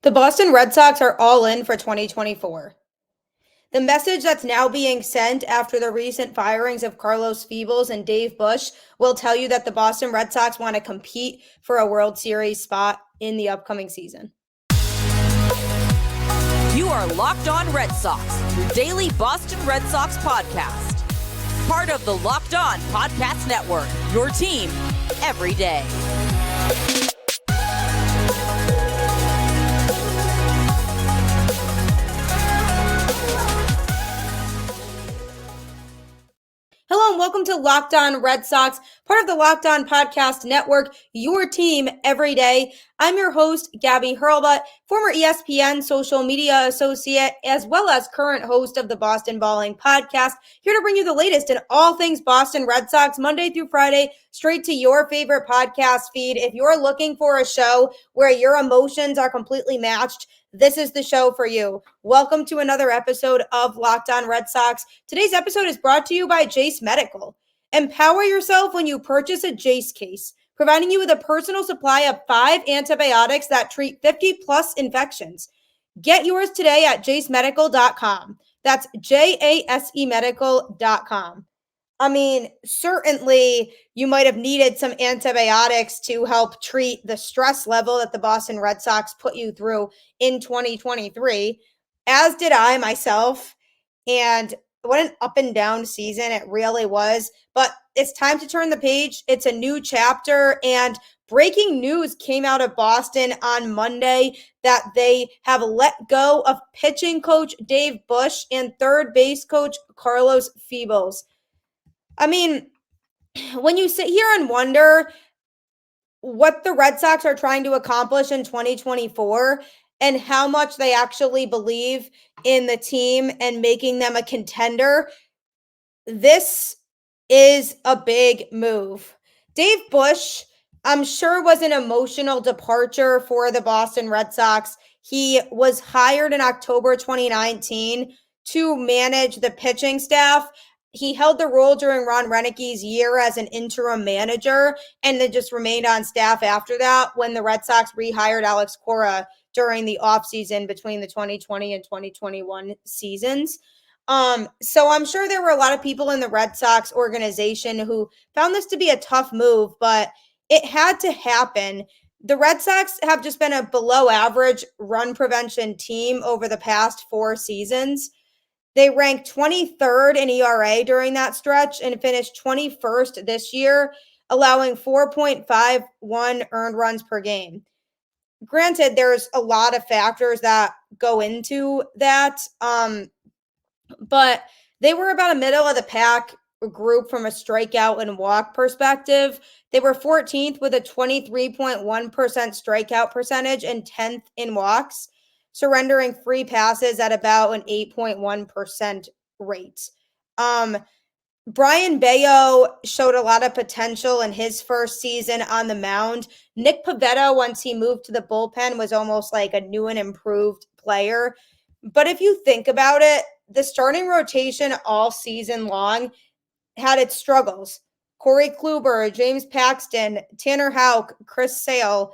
The Boston Red Sox are all in for 2024. The message that's now being sent after the recent firings of Carlos Febles and Dave Bush will tell you that the Boston Red Sox want to compete for a World Series spot in the upcoming season. You are Locked On Red Sox, your daily Boston Red Sox podcast. Part of the Locked On Podcast Network, your team every day. Hello and welcome to Locked On Red Sox, part of the Locked On Podcast Network, your team every day. I'm your host, Gabby, former ESPN social media associate, as well as current host of the Boston Balling podcast, here to bring you the latest in all things Boston Red Sox, Monday through Friday, straight to your favorite podcast feed. If you're looking for a show where your emotions are completely matched, this is the show for you. Welcome to another episode of Locked On Red Sox. Today's episode is brought to you by Jase Medical. Empower yourself when you purchase a Jase case, providing you with a personal supply of 5 antibiotics that treat 50 plus infections. Get yours today at jasemedical.com. That's JASE medical.com. I mean, certainly you might have needed some antibiotics to help treat the stress level that the Boston Red Sox put you through in 2023, as did I myself. And what an up and down season it really was. But it's time to turn the page. It's a new chapter. And breaking news came out of Boston on Monday that they have let go of pitching coach Dave Bush and third base coach Carlos Febles. I mean, when you sit here and wonder what the Red Sox are trying to accomplish in 2024 and how much they actually believe in the team and making them a contender, this is a big move. Dave Bush, I'm sure, was an emotional departure for the Boston Red Sox. He was hired in October 2019 to manage the pitching staff. He held the role during Ron Renicki's year as an interim manager and then just remained on staff after that when the Red Sox rehired Alex Cora during the offseason between the 2020 and 2021 seasons. So I'm sure there were a lot of people in the Red Sox organization who found this to be a tough move, but it had to happen. The Red Sox have just been a below average run prevention team over the past 4 seasons. They ranked 23rd in ERA during that stretch and finished 21st this year, allowing 4.51 earned runs per game. Granted, there's a lot of factors that go into that, but they were about a middle of the pack group from a strikeout and walk perspective. They were 14th with a 23.1% strikeout percentage and 10th in walks, surrendering free passes at about an 8.1% rate. Brian Bayo showed a lot of potential in his first season on the mound. Nick Pivetta, once he moved to the bullpen, was almost like a new and improved player. But if you think about it, the starting rotation all season long had its struggles. Corey Kluber, James Paxton, Tanner Houck, Chris Sale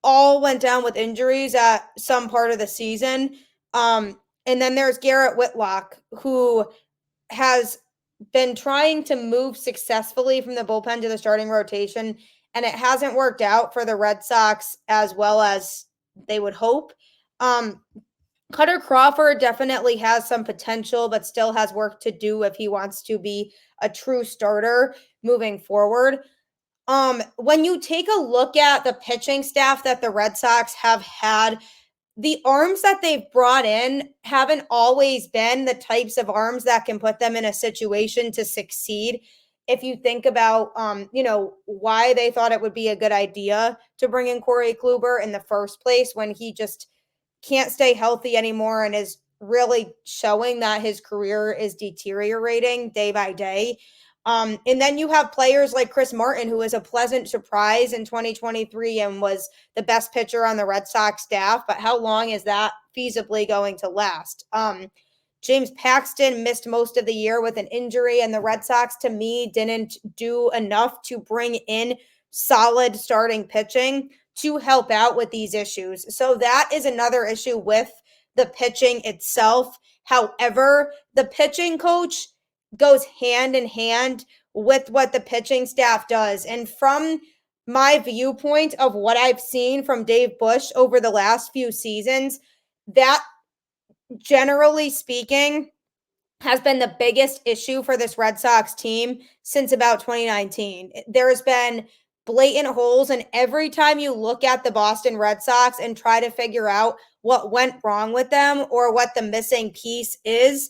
all went down with injuries at some part of the season. And then there's Garrett Whitlock, who has been trying to move successfully from the bullpen to the starting rotation, and it hasn't worked out for the Red Sox as well as they would hope. Cutter Crawford definitely has some potential, but still has work to do if he wants to be a true starter moving forward. When you take a look at the pitching staff that the Red Sox have had, the arms that they've brought in haven't always been the types of arms that can put them in a situation to succeed. If you think about, why they thought it would be a good idea to bring in Corey Kluber in the first place when he just can't stay healthy anymore and is really showing that his career is deteriorating day by day. And then you have players like Chris Martin, who was a pleasant surprise in 2023 and was the best pitcher on the Red Sox staff. But how long is that feasibly going to last? James Paxton missed most of the year with an injury, and the Red Sox, to me, didn't do enough to bring in solid starting pitching to help out with these issues. So that is another issue with the pitching itself. However, the pitching coach goes hand in hand with what the pitching staff does. And from my viewpoint of what I've seen from Dave Bush over the last few seasons, that generally speaking has been the biggest issue for this Red Sox team since about 2019. There's been blatant holes, and every time you look at the Boston Red Sox and try to figure out what went wrong with them or what the missing piece is,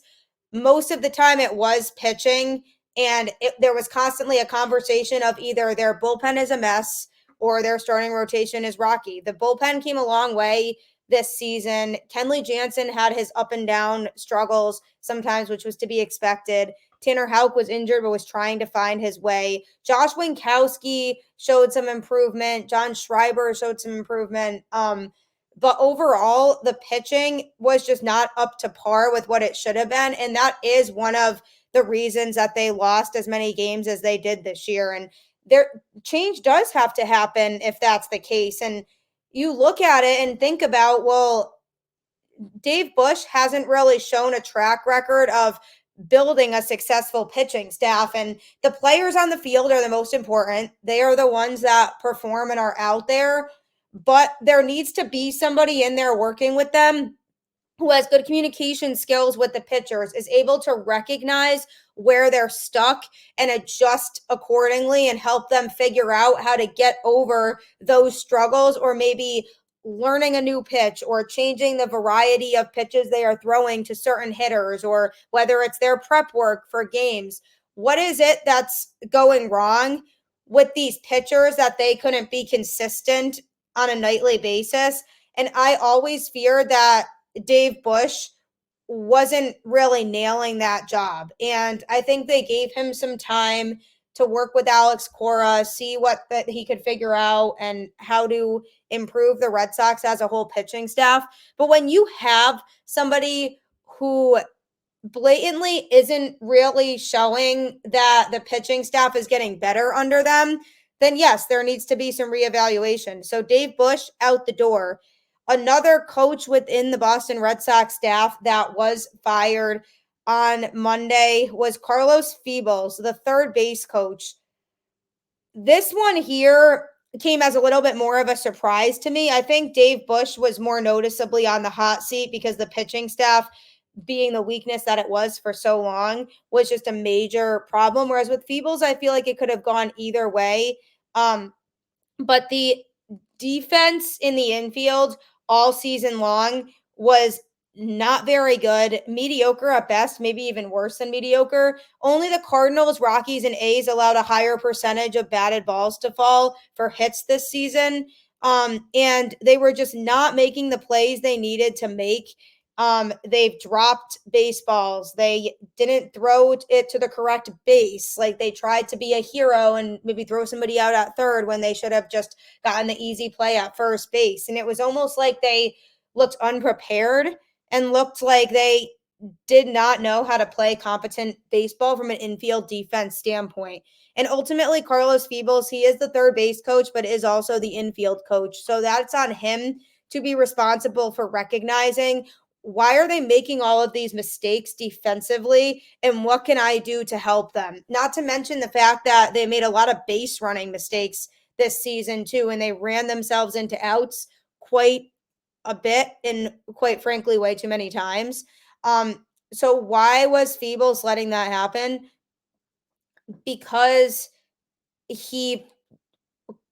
most of the time it was pitching. And there was constantly a conversation of either their bullpen is a mess or their starting rotation is rocky. The bullpen came a long way this season. Kenley Jansen had his up and down struggles sometimes, which was to be expected. Tanner Houck was injured but was trying to find his way. Josh Winkowski showed some improvement. John Schreiber showed some improvement. But overall, the pitching was just not up to par with what it should have been. And that is one of the reasons that they lost as many games as they did this year. And their change does have to happen if that's the case. And you look at it and think about, well, Dave Bush hasn't really shown a track record of building a successful pitching staff. And the players on the field are the most important. They are the ones that perform and are out there. But there needs to be somebody in there working with them who has good communication skills with the pitchers, is able to recognize where they're stuck and adjust accordingly and help them figure out how to get over those struggles, or maybe learning a new pitch or changing the variety of pitches they are throwing to certain hitters, or whether it's their prep work for games. What is it that's going wrong with these pitchers that they couldn't be consistent on a nightly basis? And I always feared that Dave Bush wasn't really nailing that job. And I think they gave him some time to work with Alex Cora, see what that he could figure out and how to improve the Red Sox as a whole pitching staff. But when you have somebody who blatantly isn't really showing that the pitching staff is getting better under them, then yes, there needs to be some reevaluation. So Dave Bush out the door. Another coach within the Boston Red Sox staff that was fired on Monday was Carlos Febles, the third base coach. This one here came as a little bit more of a surprise to me. I think Dave Bush was more noticeably on the hot seat because the pitching staff, being the weakness that it was for so long, was just a major problem. Whereas with Febles, I feel like it could have gone either way. But the defense in the infield all season long was not very good, mediocre at best, maybe even worse than mediocre. Only the Cardinals, Rockies, and A's allowed a higher percentage of batted balls to fall for hits this season. And they were just not making the plays they needed to make. They've dropped baseballs. They didn't throw it to the correct base. Like, they tried to be a hero and maybe throw somebody out at third when they should have just gotten the easy play at first base. And it was almost like they looked unprepared and looked like they did not know how to play competent baseball from an infield defense standpoint. And ultimately, Carlos Febles, he is the third base coach, but is also the infield coach. So that's on him to be responsible for recognizing, why are they making all of these mistakes defensively, and what can I do to help them? Not to mention the fact that they made a lot of base running mistakes this season too, and they ran themselves into outs quite a bit, and quite frankly, way too many times. So why was Febles letting that happen? Because he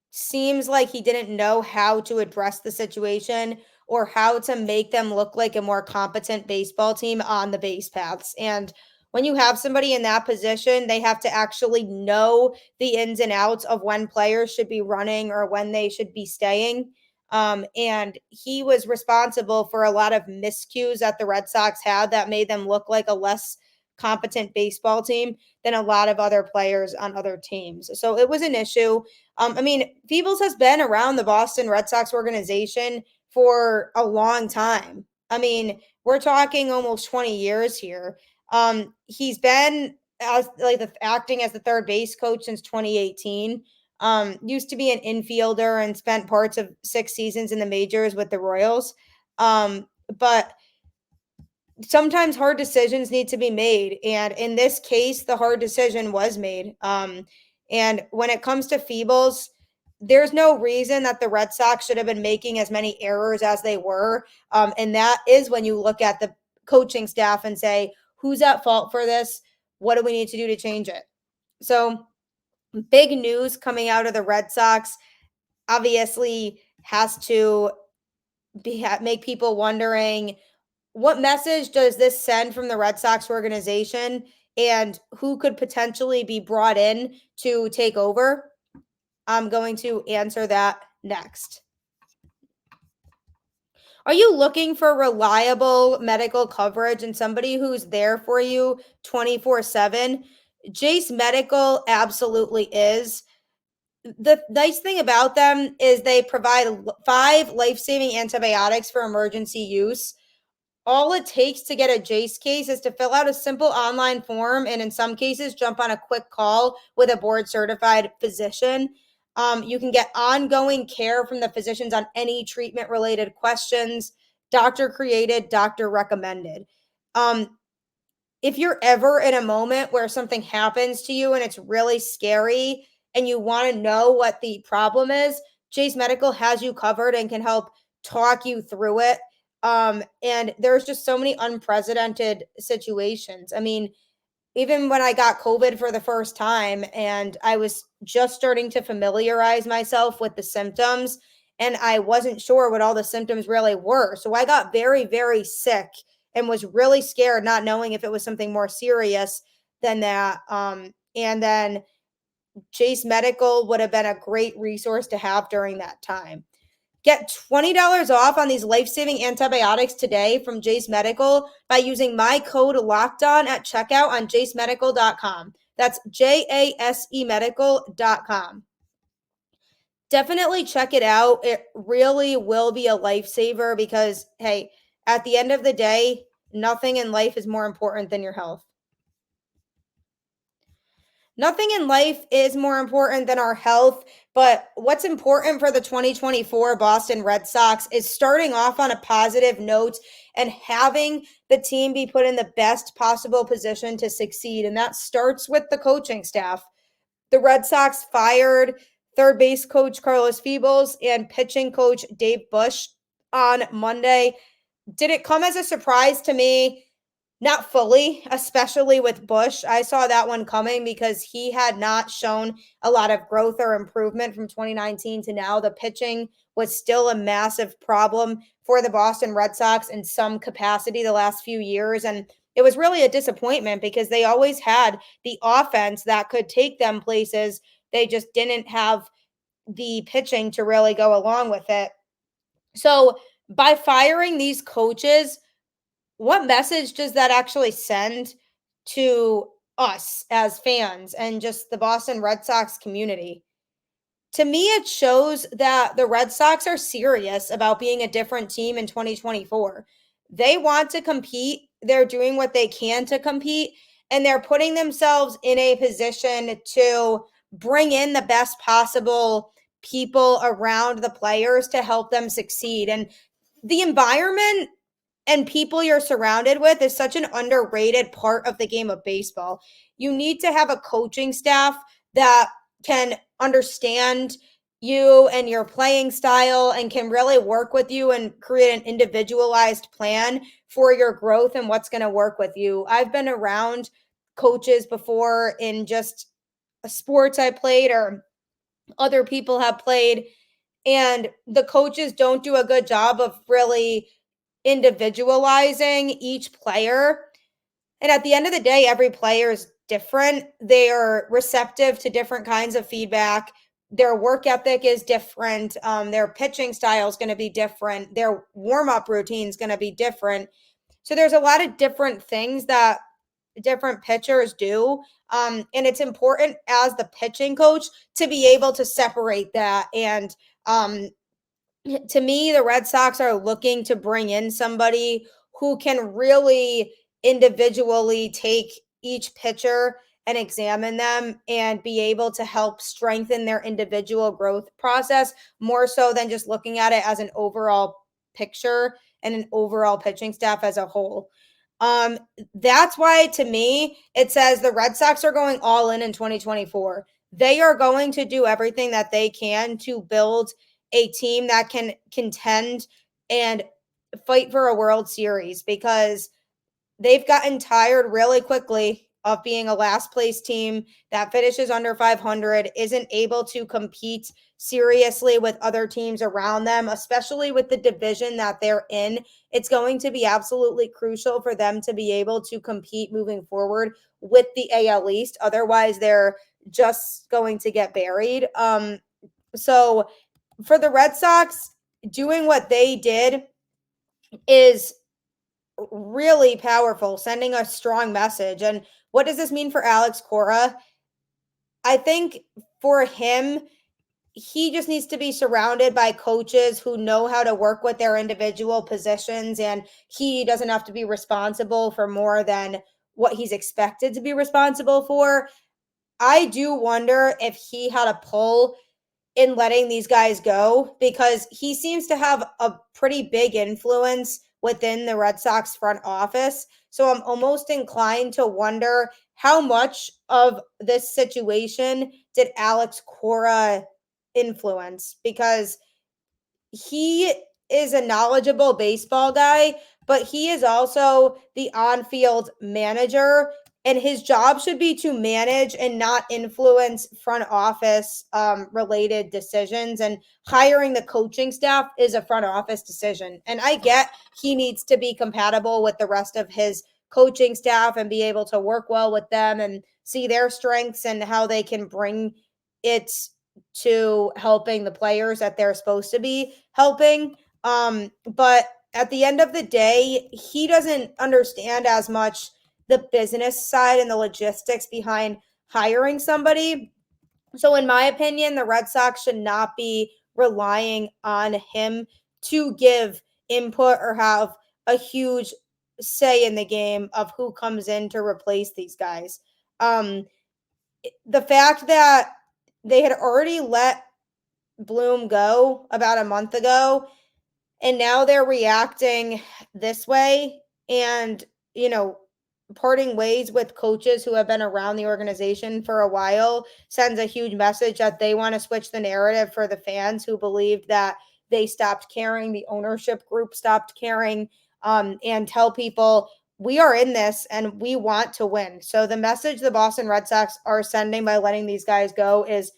seems like he didn't know how to address the situation or how to make them look like a more competent baseball team on the base paths. And when you have somebody in that position, they have to actually know the ins and outs of when players should be running or when they should be staying. And he was responsible for a lot of miscues that the Red Sox had that made them look like a less competent baseball team than a lot of other players on other teams. So it was an issue. Febles has been around the Boston Red Sox organization for a long time. We're talking almost 20 years here. He's been acting as the third base coach since 2018. Used to be an infielder and spent parts of 6 seasons in the majors with the Royals. But sometimes hard decisions need to be made. And in this case, the hard decision was made. And when it comes to Febles, there's no reason that the Red Sox should have been making as many errors as they were. And that is when you look at the coaching staff and say, who's at fault for this? What do we need to do to change it? So, big news coming out of the Red Sox obviously has to make people wondering, what message does this send from the Red Sox organization, and who could potentially be brought in to take over? I'm going to answer that next. Are you looking for reliable medical coverage and somebody who's there for you 24/7? Jase Medical absolutely is. The nice thing about them is they provide 5 life-saving antibiotics for emergency use. All it takes to get a Jase case is to fill out a simple online form, and in some cases, jump on a quick call with a board certified physician. You can get ongoing care from the physicians on any treatment related questions, doctor created, doctor recommended. If you're ever in a moment where something happens to you and it's really scary and you want to know what the problem is, Jase Medical has you covered and can help talk you through it. And there's just so many unprecedented situations. I mean, even when I got COVID for the first time and I was just starting to familiarize myself with the symptoms, and I wasn't sure what all the symptoms really were. So I got very, very sick and was really scared, not knowing if it was something more serious than that. And then Jase Medical would have been a great resource to have during that time. Get $20 off on these life-saving antibiotics today from Jase Medical by using my code LOCKEDON at checkout on jasemedical.com. That's JASE medical.com. Definitely check it out. It really will be a lifesaver because, hey, at the end of the day, nothing in life is more important than your health. Nothing in life is more important than our health, but what's important for the 2024 Boston Red Sox is starting off on a positive note and having the team be put in the best possible position to succeed. And that starts with the coaching staff. The Red Sox fired third base coach Carlos Febles and pitching coach Dave Bush on Monday. Did it come as a surprise to me? Not fully, especially with Bush. I saw that one coming because he had not shown a lot of growth or improvement from 2019 to now. The pitching was still a massive problem for the Boston Red Sox in some capacity the last few years. And it was really a disappointment because they always had the offense that could take them places. They just didn't have the pitching to really go along with it. So by firing these coaches, what message does that actually send to us as fans and just the Boston Red Sox community? To me, it shows that the Red Sox are serious about being a different team in 2024. They want to compete. They're doing what they can to compete, and they're putting themselves in a position to bring in the best possible people around the players to help them succeed. And the environment and people you're surrounded with is such an underrated part of the game of baseball. You need to have a coaching staff that can understand you and your playing style and can really work with you and create an individualized plan for your growth and what's going to work with you. I've been around coaches before in just sports I played or other people have played, and the coaches don't do a good job of really individualizing each player. And at the end of the day, every player is different. They are receptive to different kinds of feedback. Their work ethic is different. Their pitching style is going to be different. Their warm-up routine is going to be different. So there's a lot of different things that different pitchers do. And it's important as the pitching coach to be able to separate that. And to me, the Red Sox are looking to bring in somebody who can really individually take each pitcher and examine them and be able to help strengthen their individual growth process more so than just looking at it as an overall picture and an overall pitching staff as a whole. That's why, to me, it says the Red Sox are going all in 2024. They are going to do everything that they can to build a team that can contend and fight for a World Series, because they've gotten tired really quickly of being a last place team that finishes under 500, isn't able to compete seriously with other teams around them, especially with the division that they're in. It's going to be absolutely crucial for them to be able to compete moving forward with the AL East. Otherwise, they're just going to get buried. So for the Red Sox, doing what they did is really powerful, sending a strong message. And what does this mean for Alex Cora? I think for him, he just needs to be surrounded by coaches who know how to work with their individual positions, and he doesn't have to be responsible for more than what he's expected to be responsible for. I do wonder if he had a pull in letting these guys go, because he seems to have a pretty big influence within the Red Sox front office. So I'm almost inclined to wonder how much of this situation did Alex Cora influence, because he is a knowledgeable baseball guy, but he is also the on-field manager, and his job should be to manage and not influence front office related decisions. And hiring the coaching staff is a front office decision. And I get he needs to be compatible with the rest of his coaching staff and be able to work well with them and see their strengths and how they can bring it to helping the players that they're supposed to be helping. But at the end of the day, he doesn't understand as much the business side and the logistics behind hiring somebody. So in my opinion, the Red Sox should not be relying on him to give input or have a huge say in the game of who comes in to replace these guys. The fact that they had already let Bloom go about a month ago, and now they're reacting this way, and, parting ways with coaches who have been around the organization for a while sends a huge message that they want to switch the narrative for the fans who believed that they stopped caring, the ownership group stopped caring, and tell people we are in this and we want to win. So the message the Boston Red Sox are sending by letting these guys go is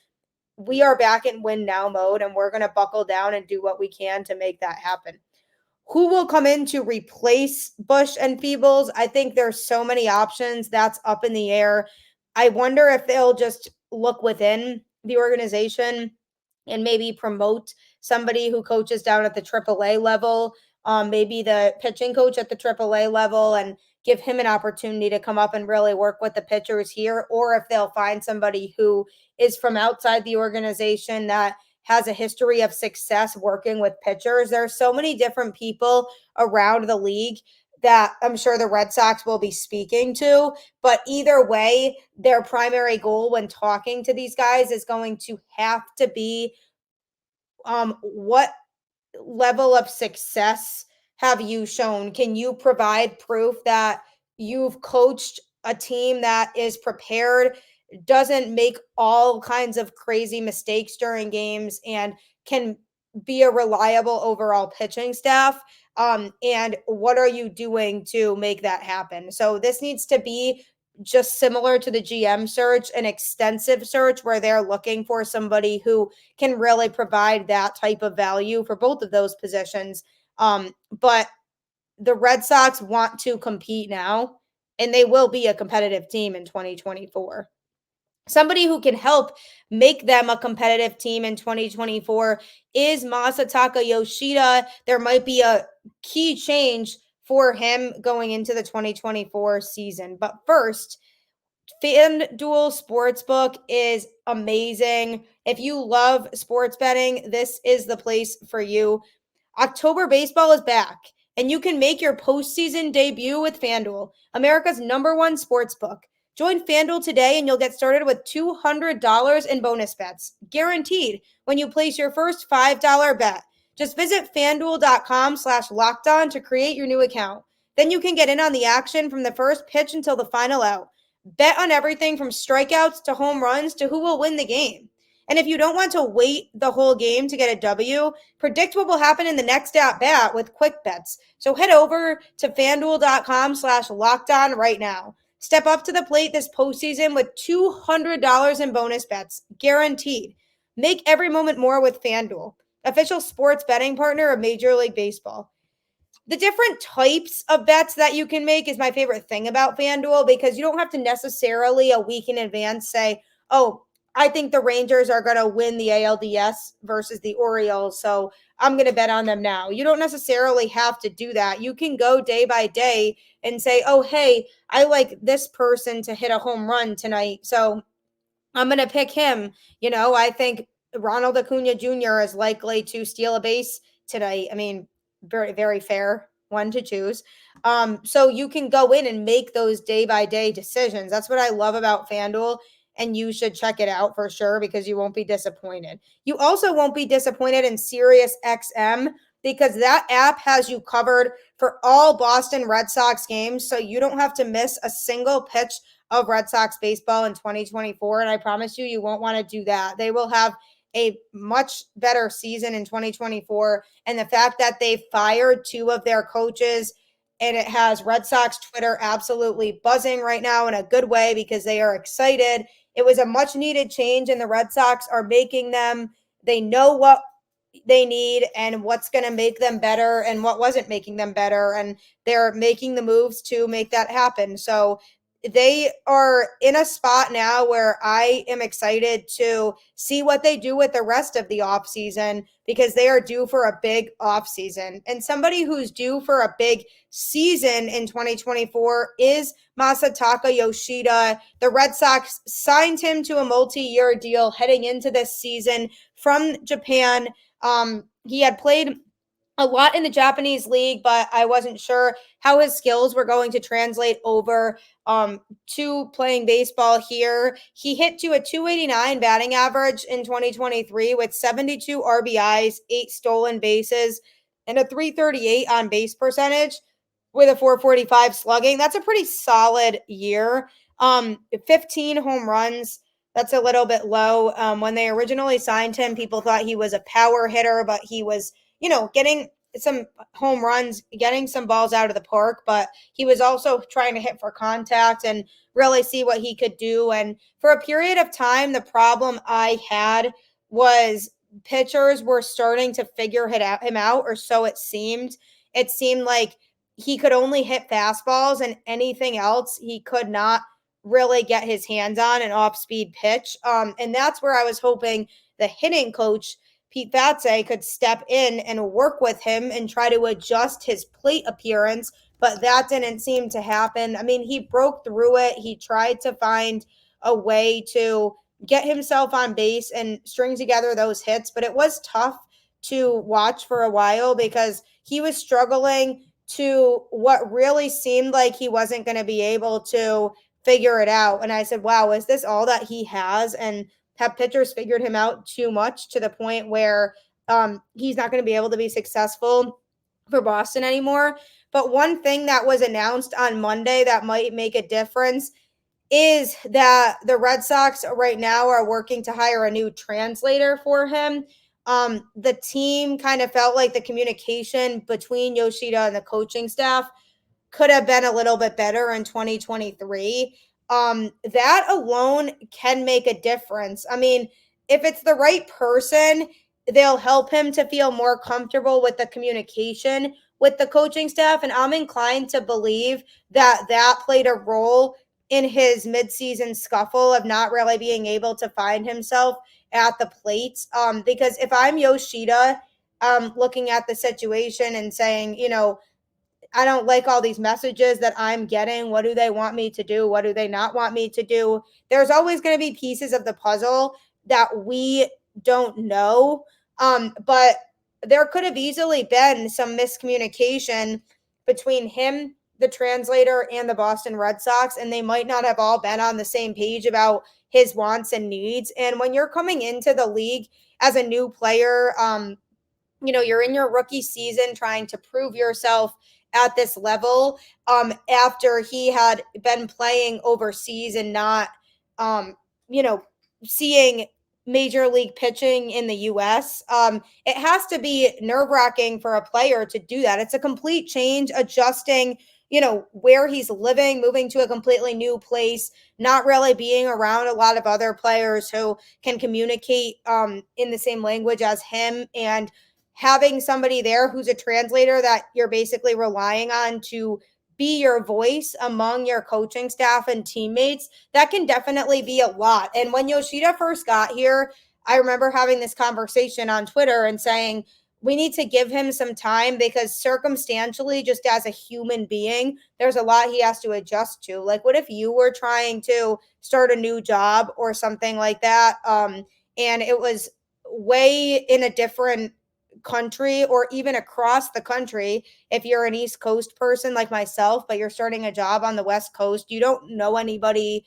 we are back in win now mode, and we're going to buckle down and do what we can to make that happen. Who will come in to replace Bush and Febles? I think there's so many options that's up in the air. I wonder if they'll just look within the organization and maybe promote somebody who coaches down at the AAA level, maybe the pitching coach at the AAA level, and give him an opportunity to come up and really work with the pitchers here, or if they'll find somebody who is from outside the organization that has a history of success working with pitchers. There are so many different people around the league that I'm sure the Red Sox will be speaking to. But either way, their primary goal when talking to these guys is going to have to be what level of success have you shown? Can you provide proof that you've coached a team that is prepared, doesn't make all kinds of crazy mistakes during games, and can be a reliable overall pitching staff? And what are you doing to make that happen? So this needs to be just similar to the GM search, an extensive search where they're looking for somebody who can really provide that type of value for both of those positions. But the Red Sox want to compete now, and they will be a competitive team in 2024. Somebody who can help make them a competitive team in 2024 is Masataka Yoshida. There might be a key change for him going into the 2024 season. But first, FanDuel Sportsbook is amazing. If you love sports betting, this is the place for you. October baseball is back, and you can make your postseason debut with FanDuel, America's #1 sportsbook. Join FanDuel today and you'll get started with $200 in bonus bets, guaranteed, when you place your first $5 bet. Just visit FanDuel.com/LockedOn to create your new account. Then you can get in on the action from the first pitch until the final out. Bet on everything from strikeouts to home runs to who will win the game. And if you don't want to wait the whole game to get a W, predict what will happen in the next at bat with quick bets. So head over to FanDuel.com/LockedOn right now. Step up to the plate this postseason with $200 in bonus bets, guaranteed. Make every moment more with FanDuel, official sports betting partner of Major League Baseball. The different types of bets that you can make is my favorite thing about FanDuel, because you don't have to necessarily a week in advance say, oh, I think the Rangers are going to win the ALDS versus the Orioles, so I'm going to bet on them now. You don't necessarily have to do that. You can go day by day and say, oh, hey, I like this person to hit a home run tonight, so I'm going to pick him. I think Ronald Acuna Jr. is likely to steal a base tonight. I mean, very, very fair one to choose. So you can go in and make those day by day decisions. That's what I love about FanDuel. And you should check it out for sure, because you won't be disappointed. You also won't be disappointed in SiriusXM, because that app has you covered for all Boston Red Sox games. So you don't have to miss a single pitch of Red Sox baseball in 2024. And I promise you, you won't want to do that. They will have a much better season in 2024. And the fact that they fired two of their coaches, and it has Red Sox Twitter absolutely buzzing right now in a good way, because they are excited. It was a much needed change, and the Red Sox are making them. They know what they need and what's going to make them better and what wasn't making them better. And they're making the moves to make that happen. So they are in a spot now where I am excited to see what they do with the rest of the offseason, because they are due for a big offseason. And somebody who's due for a big season in 2024 is Masataka Yoshida. The Red Sox signed him to a multi-year deal heading into this season from Japan. He had played a lot in the Japanese league, but I wasn't sure how his skills were going to translate over to playing baseball here. He hit to a 289 batting average in 2023 with 72 RBIs, 8 stolen bases, and a 338 on base percentage with a 445 slugging. That's a pretty solid year. 15 home runs. That's a little bit low. When they originally signed him, people thought he was a power hitter, but he was getting some home runs, getting some balls out of the park, but he was also trying to hit for contact and really see what he could do. And for a period of time, the problem I had was pitchers were starting to figure him out, or so it seemed. It seemed like he could only hit fastballs, and anything else he could not really get his hands on an off-speed pitch. And that's where I was hoping the hitting coach, Pete Fatse, could step in and work with him and try to adjust his plate appearance, but that didn't seem to happen. I mean, he broke through it. He tried to find a way to get himself on base and string together those hits, but it was tough to watch for a while, because he was struggling to what really seemed like he wasn't going to be able to figure it out. And I said, wow, is this all that he has? And have pitchers figured him out too much to the point where he's not going to be able to be successful for Boston anymore? But one thing that was announced on Monday that might make a difference is that the Red Sox right now are working to hire a new translator for him. The team kind of felt like the communication between Yoshida and the coaching staff could have been a little bit better in 2023. That alone can make a difference. I mean, if it's the right person, they'll help him to feel more comfortable with the communication with the coaching staff. And I'm inclined to believe that that played a role in his midseason scuffle of not really being able to find himself at the plate. Because if I'm Yoshida, looking at the situation and saying, I don't like all these messages that I'm getting. What do they want me to do? What do they not want me to do? There's always going to be pieces of the puzzle that we don't know. But there could have easily been some miscommunication between him the translator and the Boston Red Sox, and they might not have all been on the same page about his wants and needs. And when you're coming into the league as a new player, you're in your rookie season trying to prove yourself at this level, after he had been playing overseas and not, um, you know, seeing major league pitching in the US. It has to be nerve wracking for a player to do that. It's a complete change, adjusting, where he's living, moving to a completely new place, not really being around a lot of other players who can communicate in the same language as him, and having somebody there who's a translator that you're basically relying on to be your voice among your coaching staff and teammates, that can definitely be a lot. And when Yoshida first got here, I remember having this conversation on Twitter and saying, we need to give him some time, because circumstantially, just as a human being, there's a lot he has to adjust to. Like, what if you were trying to start a new job or something like that, and it was way in a different country, or even across the country? If you're an East Coast person like myself, but you're starting a job on the West Coast, you don't know anybody.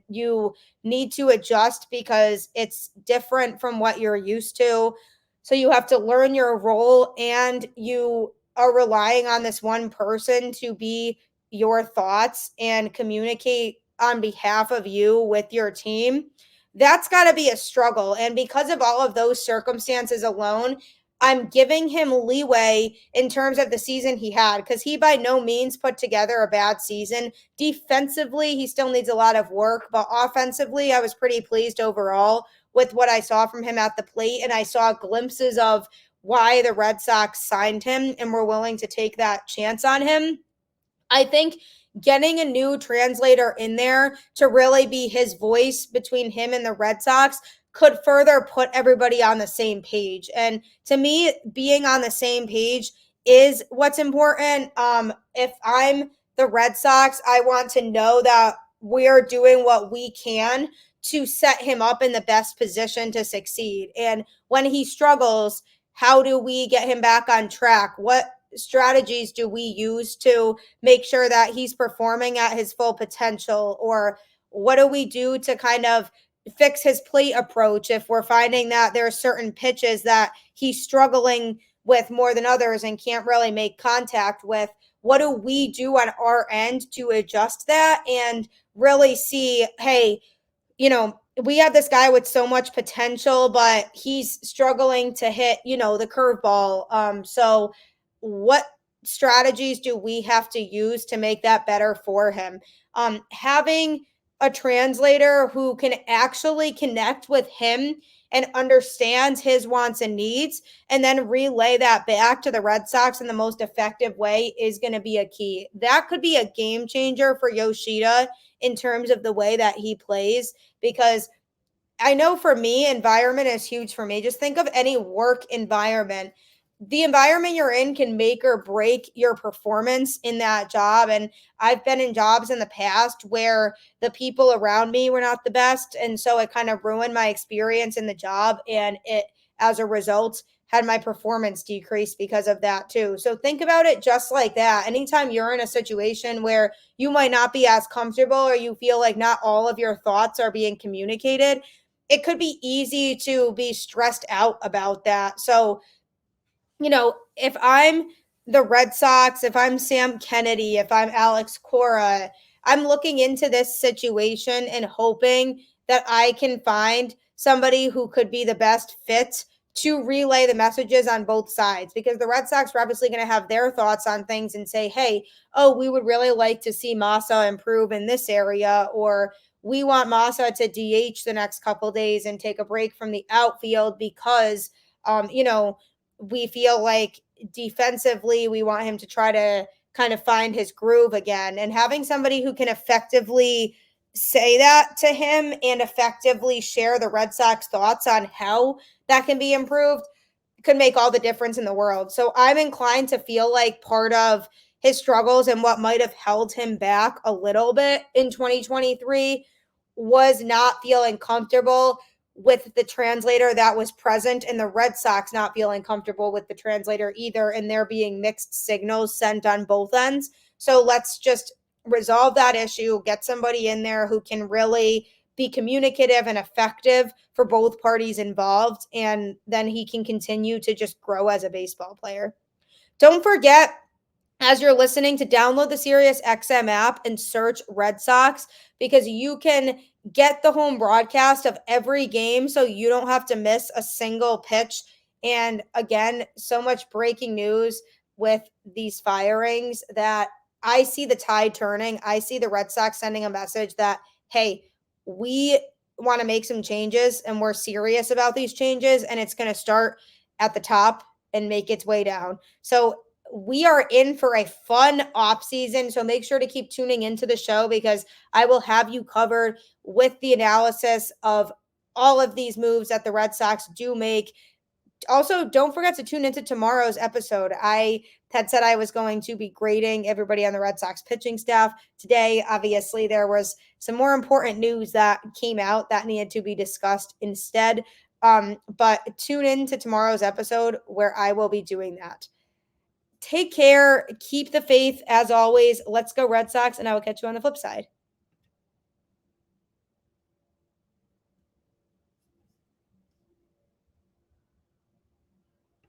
You need to adjust because it's different from what you're used to. So you have to learn your role, and you are relying on this one person to be your thoughts and communicate on behalf of you with your team. That's got to be a struggle. And because of all of those circumstances alone, I'm giving him leeway in terms of the season he had, because he by no means put together a bad season. Defensively, he still needs a lot of work, but offensively, I was pretty pleased overall with what I saw from him at the plate. And I saw glimpses of why the Red Sox signed him and were willing to take that chance on him. I think getting a new translator in there to really be his voice between him and the Red Sox could further put everybody on the same page. And to me, being on the same page is what's important. If I'm the Red Sox, I want to know that we're doing what we can to set him up in the best position to succeed. And when he struggles, how do we get him back on track? What strategies do we use to make sure that he's performing at his full potential? Or what do we do to kind of fix his plate approach if we're finding that there are certain pitches that he's struggling with more than others and can't really make contact with? What do we do on our end to adjust that and really see, hey, we have this guy with so much potential, but he's struggling to hit, the curveball. So what strategies do we have to use to make that better for him? Having a translator who can actually connect with him and understands his wants and needs, and then relay that back to the Red Sox in the most effective way, is going to be a key. That could be a game changer for Yoshida in terms of the way that he plays, because I know for me, environment is huge for me. Just think of any work environment. The environment you're in can make or break your performance in that job. And I've been in jobs in the past where the people around me were not the best. And so it kind of ruined my experience in the job. And it, as a result, had my performance decrease because of that too. So think about it just like that. Anytime you're in a situation where you might not be as comfortable, or you feel like not all of your thoughts are being communicated, it could be easy to be stressed out about that. So, if I'm the Red Sox, if I'm Sam Kennedy, if I'm Alex Cora, I'm looking into this situation and hoping that I can find somebody who could be the best fit to relay the messages on both sides, because the Red Sox are obviously going to have their thoughts on things and say, hey, oh, we would really like to see Masa improve in this area, or we want Masa to DH the next couple days and take a break from the outfield because, we feel like defensively we want him to try to kind of find his groove again. And having somebody who can effectively say that to him and effectively share the Red Sox thoughts on how that can be improved could make all the difference in the world. So I'm inclined to feel like part of his struggles and what might have held him back a little bit in 2023 was not feeling comfortable with the translator that was present, and the Red Sox not feeling comfortable with the translator either, and there being mixed signals sent on both ends. So let's just resolve that issue, get somebody in there who can really be communicative and effective for both parties involved, and then he can continue to just grow as a baseball player. Don't forget, as you're listening, to download the SiriusXM app and search Red Sox, because you can get the home broadcast of every game so you don't have to miss a single pitch. And again, so much breaking news with these firings that I see the tide turning. I see the Red Sox sending a message that, hey, we want to make some changes and we're serious about these changes, and it's going to start at the top and make its way down. So we are in for a fun off season. So make sure to keep tuning into the show, because I will have you covered with the analysis of all of these moves that the Red Sox do make. Also, don't forget to tune into tomorrow's episode. I had said I was going to be grading everybody on the Red Sox pitching staff today. Obviously, there was some more important news that came out that needed to be discussed instead. But tune in to tomorrow's episode where I will be doing that. Take care. Keep the faith as always. Let's go Red Sox, and I will catch you on the flip side.